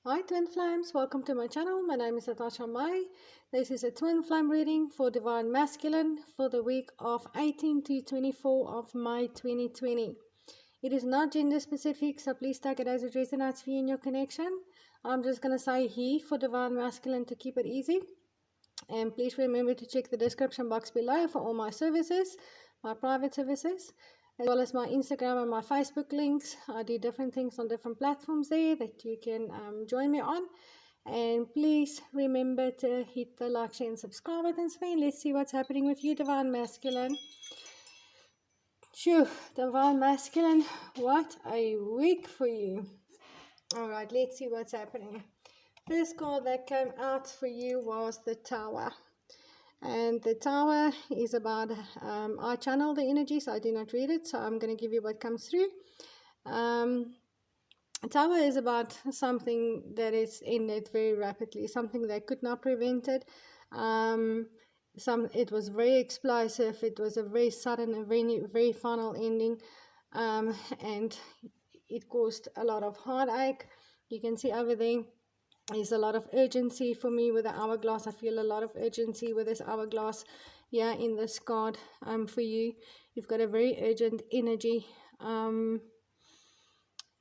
Hi Twin Flames, welcome to my channel. My name is Natasha Mai. This is a Twin Flame reading for Divine Masculine for the week of 18 to 24 of May 2020. It is not gender specific, so please take it as it resonates for you in your connection. I'm just going to say he for Divine Masculine to keep it easy. And please remember to check the description box below for all my services, my private services, as well as my Instagram and my Facebook links. I do different things on different platforms there that you can join me on. And please remember to hit the like, share, and subscribe buttons for me. Let's see what's happening with you, Divine Masculine. Phew, Divine Masculine, what a week for you. Alright, let's see what's happening. First card that came out for you was the Tower. And the Tower is about, I channel the energies, I do not read it, so I'm going to give you what comes through. Tower is about something that is ended very rapidly, something that could not prevent it. It was very explosive, it was a very sudden, a very final ending, and it caused a lot of heartache. You can see over there is a lot of urgency for me with the hourglass. I feel a lot of urgency with this hourglass in this card for you. You've got a very urgent energy. And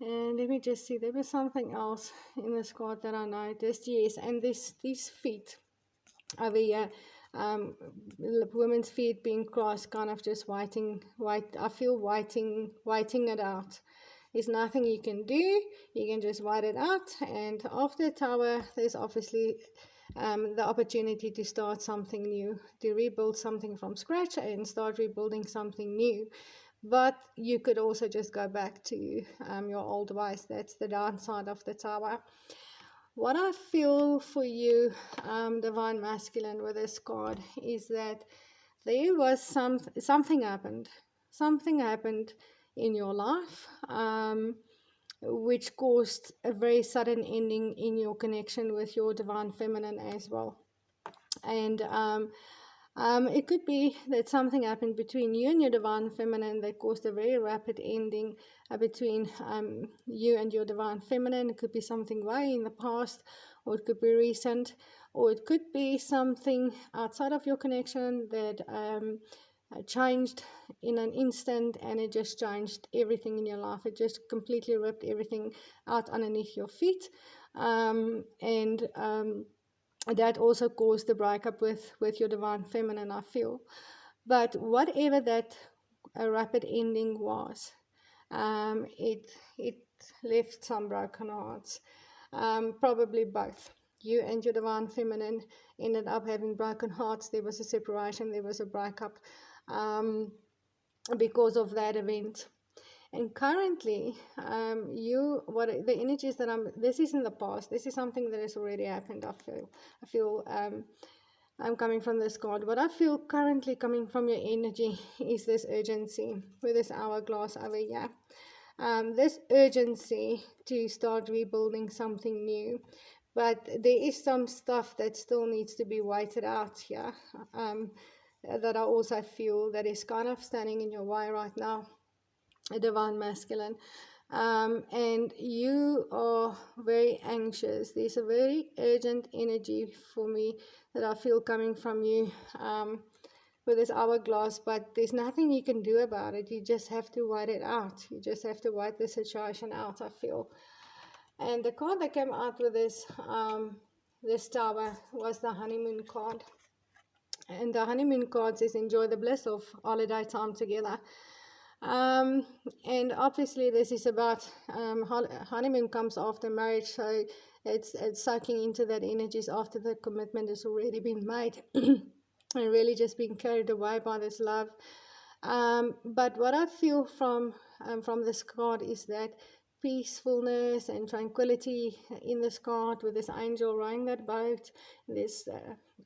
let me just see, there was something else in this card that I noticed. Yes, and these feet over here, women's feet being crossed, kind of just waiting. I feel waiting it out. There's nothing you can do. You can just wait it out. And after the Tower, there's obviously the opportunity to start something new, to rebuild something from scratch and start rebuilding something new. But you could also just go back to your old ways. That's the downside of the Tower. What I feel for you, Divine Masculine, with this card is that there was something happened. Something happened in your life, which caused a very sudden ending in your connection with your Divine Feminine as well. And it could be that something happened between you and your Divine Feminine that caused a very rapid ending between you and your Divine Feminine. It could be something way in the past, or it could be recent, or it could be something outside of your connection that changed in an instant, and it just changed everything in your life. It just completely ripped everything out underneath your feet. That also caused the breakup with your Divine Feminine, I feel. But whatever that rapid ending was, it left some broken hearts. Probably both. You and your Divine Feminine ended up having broken hearts. There was a separation, there was a breakup because of that event. And currently, the energies that this is in the past. This is something that has already happened. I feel I'm coming from this card. What I feel currently coming from your energy is this urgency with this hourglass over here. This urgency to start rebuilding something new. But there is some stuff that still needs to be waited out here. That I also feel that is kind of standing in your way right now. A Divine Masculine, and you are very anxious. There's a very urgent energy for me that I feel coming from you with this hourglass, but there's nothing you can do about it. You just have to wait it out. You just have to wait the situation out, I feel. And the card that came out with this Tower was the honeymoon card. And the honeymoon card says enjoy the bliss of holiday time together. And obviously this is about honeymoon comes after marriage, so it's sucking into that energies after the commitment has already been made and really just being carried away by this love. But what I feel from this card is that peacefulness and tranquility in this card, with this angel rowing that boat.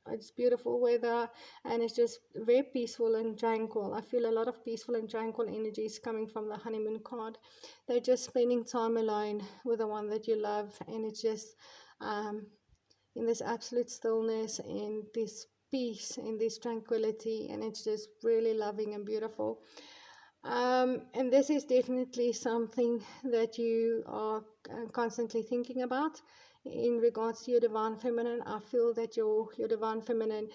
It's beautiful weather, and it's just very peaceful and tranquil. I feel a lot of peaceful and tranquil energies coming from the honeymoon card. They're just spending time alone with the one that you love, and it's just in this absolute stillness and this peace and this tranquility, and it's just really loving and beautiful. And this is definitely something that you are constantly thinking about in regards to your divine feminine. I feel that your divine feminine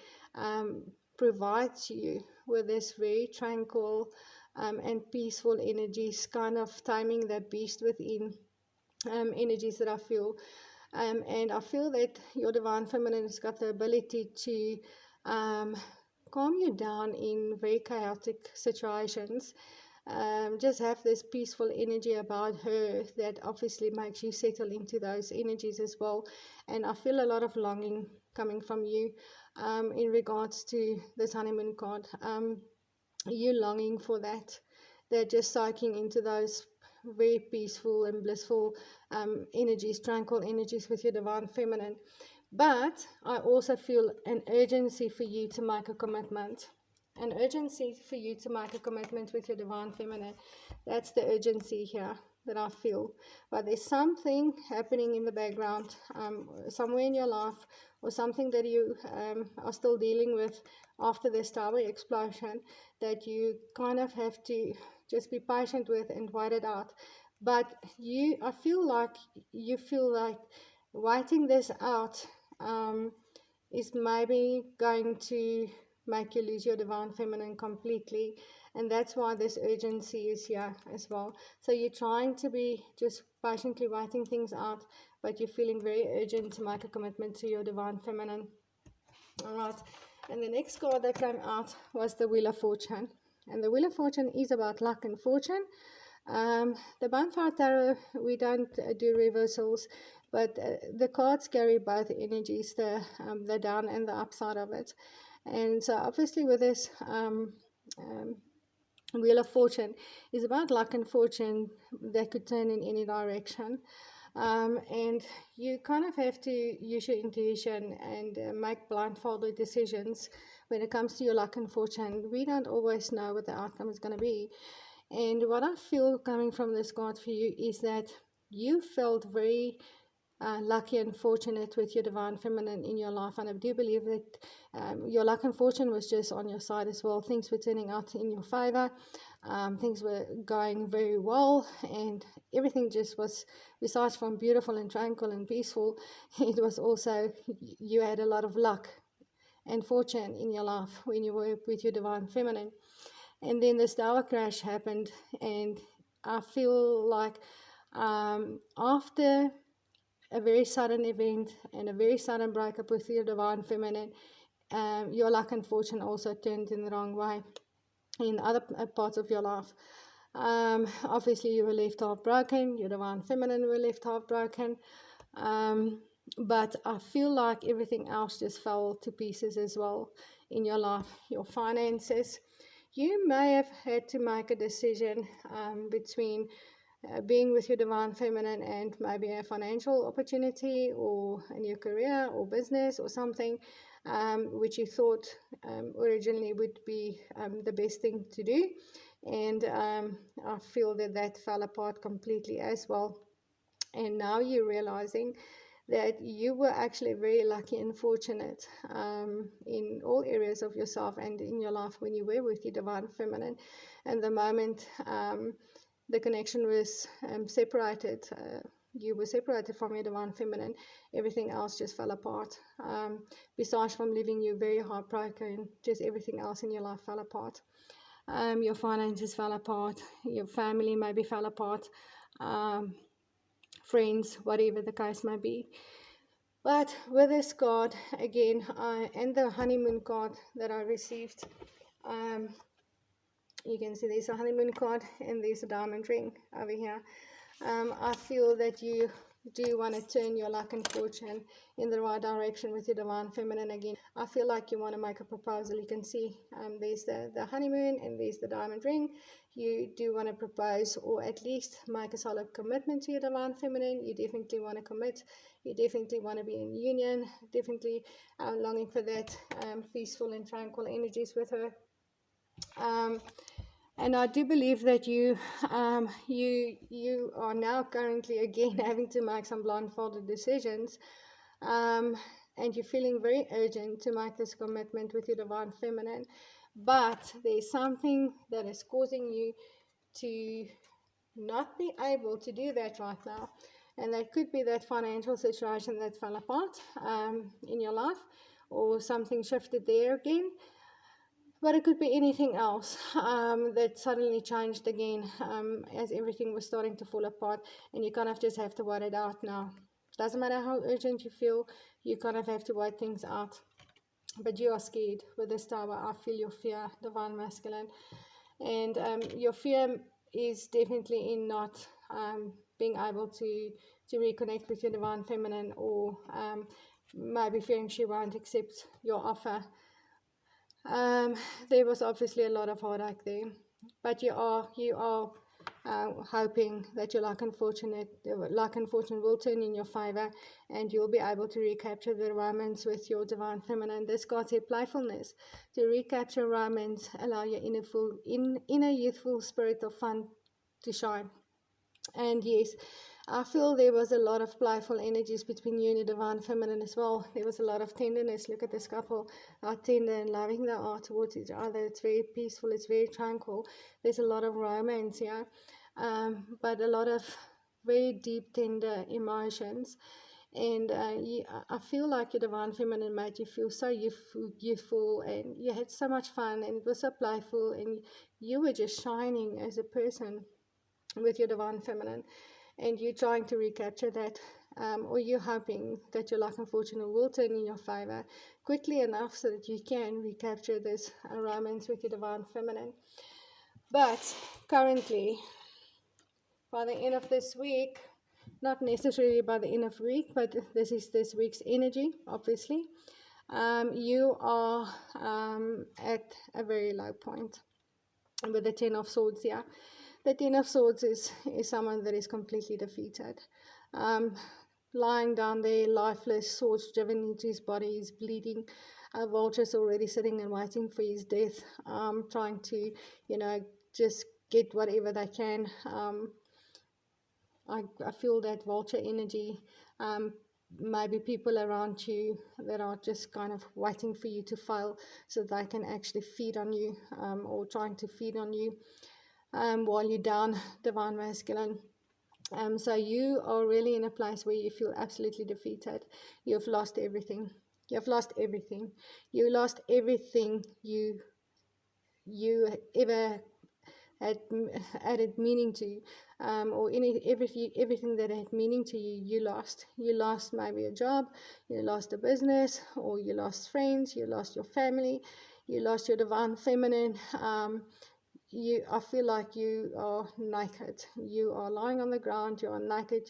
provides you with this very tranquil and peaceful energies, kind of timing that beast within energies that I feel. And I feel that your divine feminine has got the ability to calm you down in very chaotic situations. Just have this peaceful energy about her that obviously makes you settle into those energies as well. And I feel a lot of longing coming from you in regards to this honeymoon card. You longing for that. They're just soaking into those very peaceful and blissful energies, tranquil energies with your divine feminine. But I also feel an urgency for you to make a commitment. An urgency for you to make a commitment with your divine feminine. That's the urgency here that I feel. But there's something happening in the background, somewhere in your life, or something that you are still dealing with after this tower explosion, that you kind of have to just be patient with and wait it out. But I feel like you feel like waiting this out is maybe going to make you lose your divine feminine completely, and that's why this urgency is here as well. So you're trying to be just patiently waiting things out, but you're feeling very urgent to make a commitment to your divine feminine. All right, and the next card that came out was the Wheel of Fortune, and the Wheel of Fortune is about luck and fortune. The Bonfire Tarot, we don't do reversals, but the cards carry both energies, the down and the upside of it. And so obviously with this Wheel of Fortune is about luck and fortune that could turn in any direction. And you kind of have to use your intuition and make blindfolded decisions when it comes to your luck and fortune. We don't always know what the outcome is going to be. And what I feel coming from this card for you is that you felt very lucky and fortunate with your divine feminine in your life. And I do believe that your luck and fortune was just on your side as well. Things were turning out in your favor. Things were going very well. And everything just was, besides from beautiful and tranquil and peaceful, it was also, you had a lot of luck and fortune in your life when you were with your divine feminine. And then this tower crash happened, and I feel like after a very sudden event and a very sudden breakup with your divine feminine, your luck and fortune also turned in the wrong way in other parts of your life. Obviously, you were left heartbroken, your divine feminine were left heartbroken. But I feel like everything else just fell to pieces as well in your life. Your finances, you may have had to make a decision between being with your divine feminine and maybe a financial opportunity or a new career or business or something which you thought originally would be the best thing to do. And I feel that that fell apart completely as well. And now you're realizing that you were actually very lucky and fortunate in all areas of yourself and in your life when you were with your divine feminine. And the moment the connection was separated, you were separated from your divine feminine, everything else just fell apart. Besides from leaving you very heartbroken, just everything else in your life fell apart. Your finances fell apart, your family maybe fell apart, friends, whatever the case may be. But with this card, again, and the honeymoon card that I received, you can see there's a honeymoon card and there's a diamond ring over here. I feel that you do want to turn your luck and fortune in the right direction with your divine feminine again. I feel like you want to make a proposal. You can see there's the honeymoon and there's the diamond ring. You do want to propose or at least make a solid commitment to your divine feminine. You definitely want to commit. You definitely want to be in union. Definitely longing for that peaceful and tranquil energies with her. And I do believe that you are now currently again having to make some blindfolded decisions, and you're feeling very urgent to make this commitment with your divine feminine. but there's something that is causing you to not be able to do that right now. And that could be that financial situation that fell apart in your life, or something shifted there again. But it could be anything else that suddenly changed again as everything was starting to fall apart, and you kind of just have to wait it out now. Doesn't matter how urgent you feel, you kind of have to wait things out. But you are scared with this tower. I feel your fear, divine masculine. And your fear is definitely in not being able to reconnect with your divine feminine, or maybe fearing she won't accept your offer. There was obviously a lot of heartache there, but you are hoping that your luck and fortune will turn in your favor, and you'll be able to recapture the romance with your divine feminine. This God said playfulness. To recapture romance, allow your inner youthful spirit of fun to shine. And yes, I feel there was a lot of playful energies between you and your divine feminine as well. There was a lot of tenderness. Look at this couple, how tender and loving they are towards each other. It's very peaceful, it's very tranquil. There's a lot of romance here, but a lot of very deep, tender emotions. And I feel like your divine feminine made you feel so youthful, and you had so much fun, and it was so playful, and you were just shining as a person with your divine feminine, and you're trying to recapture that, or you're hoping that your luck and fortune will turn in your favor quickly enough so that you can recapture this romance with your divine feminine. But currently, by the end of this week, not necessarily by the end of the week, but this is this week's energy, obviously, you are at a very low point with the Ten of Swords here. The Ten of Swords is someone that is completely defeated. Lying down there, lifeless, swords driven into his body, he's bleeding. Vulture's already sitting and waiting for his death, trying to, just get whatever they can. I feel that vulture energy. Maybe people around you that are just kind of waiting for you to fail so they can actually feed on you, or trying to feed on you while you're down, divine masculine. So you are really in a place where you feel absolutely defeated. You've lost everything. You've lost everything. You lost everything you ever had added meaning to, or everything that had meaning to you. You lost. You lost maybe a job. You lost a business, or you lost friends. You lost your family. You lost your divine feminine. I feel like you are naked. You are lying on the ground. You are naked.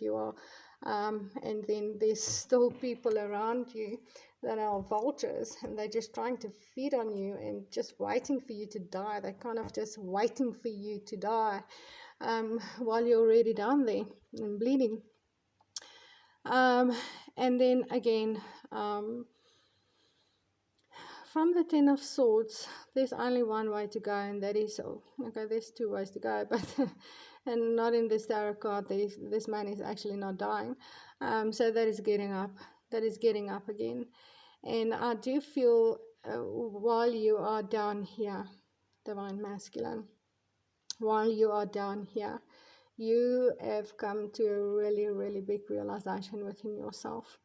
And then there's still people around you that are vultures, and they're just trying to feed on you and just waiting for you to die. They're kind of just waiting for you to die, while you're already down there and bleeding. And then again, from the Ten of Swords, there's only one way to go, and that is, okay, there's two ways to go, but and not in this tarot card. This man is actually not dying, so that is getting up. That is getting up again, and I do feel while you are down here, divine masculine, while you are down here, you have come to a really, really big realization within yourself.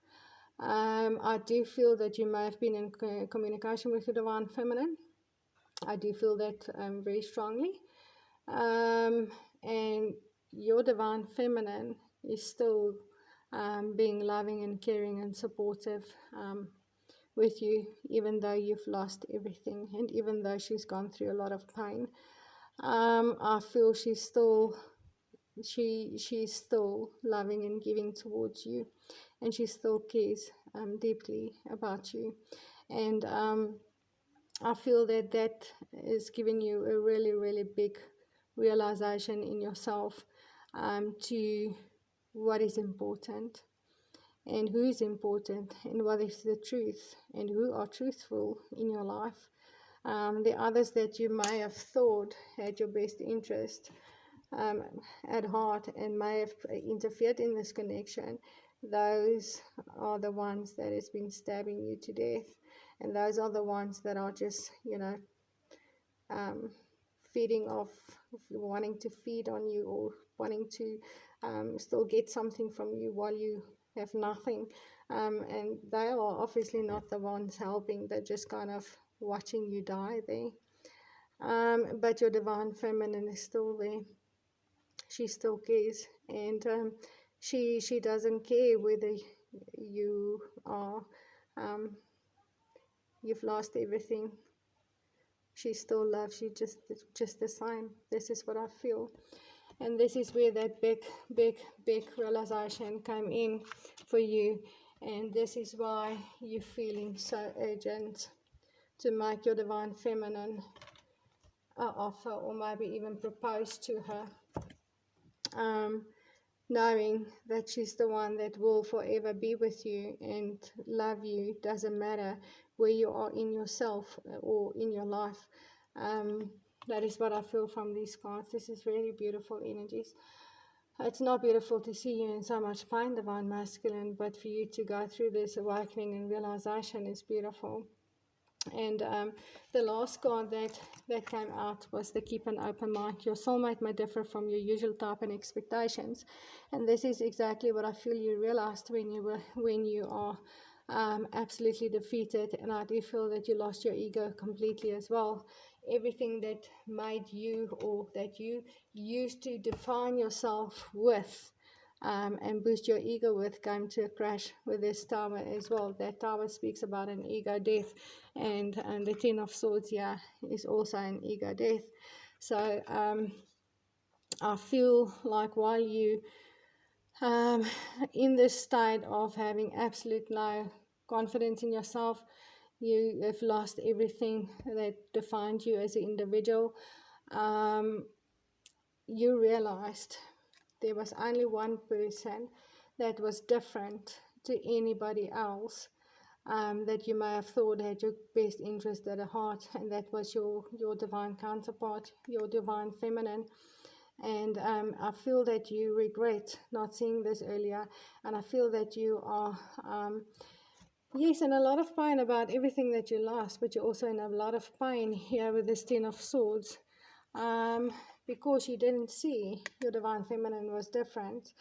I do feel that you may have been in communication with your divine feminine. I do feel that very strongly. And your divine feminine is still being loving and caring and supportive with you, even though you've lost everything, and even though she's gone through a lot of pain. I feel she's still loving and giving towards you, and she still cares deeply about you. And I feel that is giving you a really, really big realization in yourself, to what is important, and who is important, and what is the truth, and who are truthful in your life. The others that you may have thought had your best interest at heart and may have interfered in this connection, those are the ones that has been stabbing you to death, and those are the ones that are just feeding off, wanting to feed on you, or wanting to still get something from you while you have nothing. And they are obviously not the ones helping, they're just kind of watching you die there. But your divine feminine is still there. She still cares, and she doesn't care whether you are you've lost everything. She still loves you just the same. This is what I feel. And this is where that big realization came in for you. And this is why you're feeling so urgent to make your divine feminine an offer, or maybe even propose to her. Knowing that she's the one that will forever be with you and love you, doesn't matter where you are in yourself or in your life. That is what I feel from these cards. This is really beautiful energies. It's not beautiful to see you in so much pain, divine masculine, but for you to go through this awakening and realization is beautiful. And the last card that came out was the keep an open mind. Your soulmate may differ from your usual type and expectations, and this is exactly what I feel you realized when you are absolutely defeated. And I do feel that you lost your ego completely as well. Everything that made you, or that you used to define yourself with, and boost your ego with, came to a crash with this tower as well. That tower speaks about an ego death, and the Ten of Swords here is also an ego death. So I feel like while you in this state of having absolute no confidence in yourself, you have lost everything that defined you as an individual. You realized there was only one person that was different to anybody else, that you may have thought had your best interest at heart, and that was your divine counterpart, your divine feminine. And I feel that you regret not seeing this earlier, and I feel that you are yes, in a lot of pain about everything that you lost, but you're also in a lot of pain here with this Ten of Swords, because you didn't see your divine feminine was different,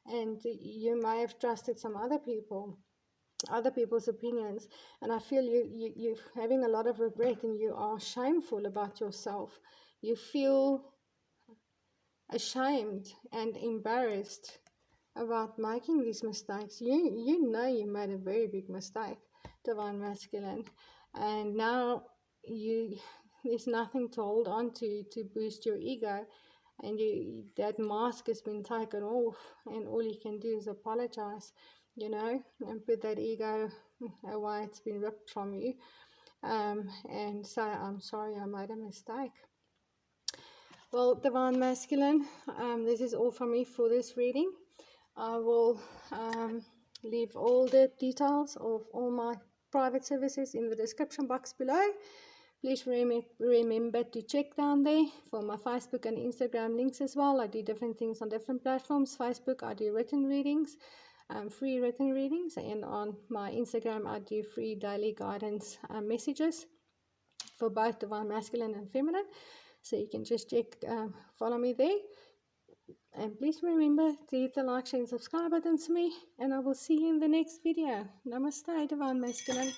and you may have trusted some other people's opinions, and I feel you're having a lot of regret, and you are shameful about yourself. You feel ashamed and embarrassed about making these mistakes. You know you made a very big mistake, divine masculine, and now there's nothing to hold on to boost your ego, and that mask has been taken off, and all you can do is apologize, and put that ego away. It's been ripped from you, and say, I'm sorry, I made a mistake. Well, divine masculine, this is all from me for this reading. I will leave all the details of all my private services in the description box below. Please remember to check down there for my Facebook and Instagram links as well. I do different things on different platforms. Facebook, I do written readings, free written readings, and on my Instagram, I do free daily guidance messages for both divine masculine and feminine. So you can just follow me there. And please remember to hit the like, share, and subscribe buttons for me. And I will see you in the next video. Namaste, divine masculine.